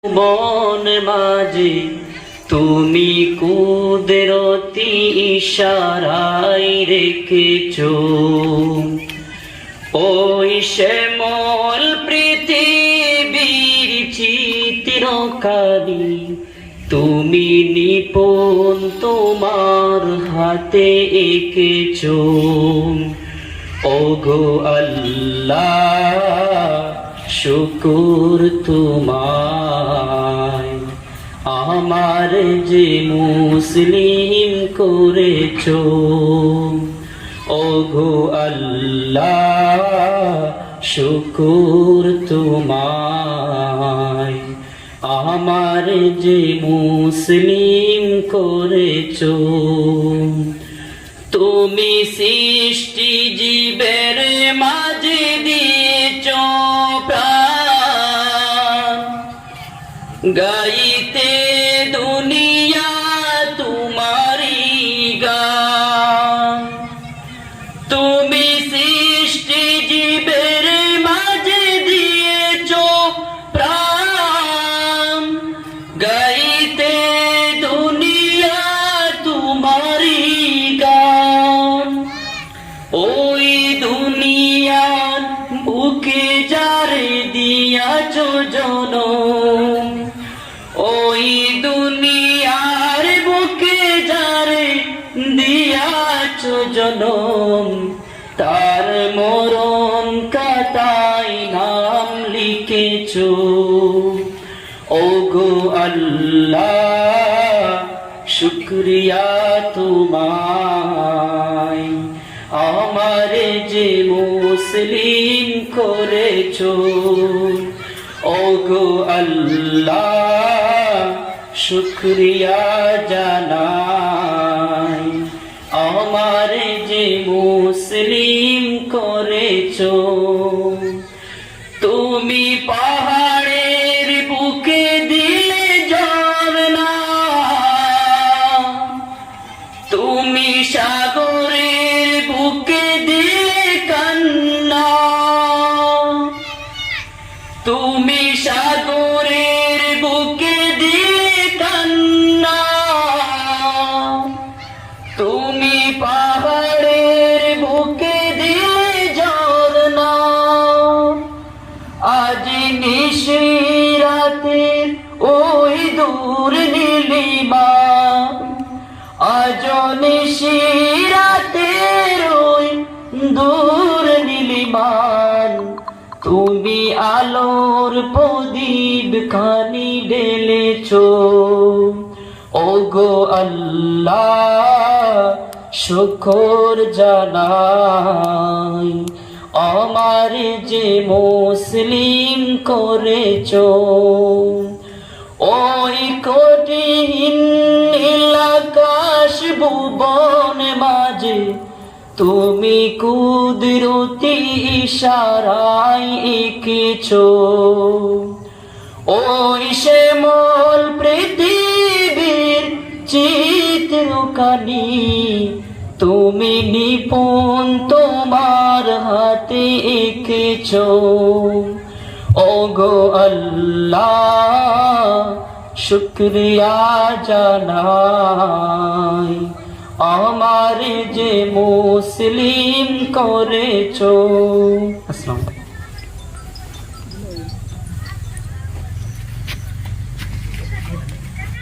বন মাঝে তুমি কুদরতি ইশারায় রেখেছো ওই শ্যামল পৃথিবীর চিত্রকারি তুমি নিপুণ তোমার হাতে এঁকেছো ওগো আল্লাহ শুকুর তোমায় আমার যে মুসলিম করেছো ওগো আল্লাহ শুকুর তোমায় আমার যে মুসলিম করেছো তুমি সৃষ্টি জীবের মাঝে দিয়েছো প্রাণ গাইতে দুনিয়া তোমারি গান তুমি সৃষ্টি জীবের মাঝে দিয়েছো প্রাণ গাইতে দুনিয়া তোমারি গান ওই দুনিয়ার বুকে যারে দিয়াছো জনম ওই দুনিয়ার বুকে যারে দিয়াছো জনম তার মরণ খাতায় নাম লিখেছো ওগো আল্লাহ শুকরিয়া তোমায় আমার যে মুসলিম করেছো ওগো আল্লাহ শুকরিয়া জানাই আমার যে মুসলিম করেছো তুমি পাহাড়ের বুকে দিলে ঝরনা তুমি সাগরের বুকে দিলে কান্না তুমি সাগরের বুকে দিলে কান্না তুমি পাহাড়ের বুকে দিলে ঝরনা আজ নিশিরাতের ওই দূর নীলিমা আজ নিশিরাতের ওই দূর নীলিমান তুমি আলোর প্রদীপ খানি ঢেলেছো ওগো আল্লাহ শুকর জানাই আমার যে মুসলিম করেছো ওই কঠিন আকাশ ভুবন মাঝে তুমি কুদরতি ইশারায় এঁকেছো ওই শ্যামল পৃথিবীর চিত্রকারি তুমি নিপুণ তোমার হাতে এঁকেছো ওগো আল্লাহ শুকরিয়া জানাই আমার যে মুসলিম করেছো। আসসালামু আলাইকুম।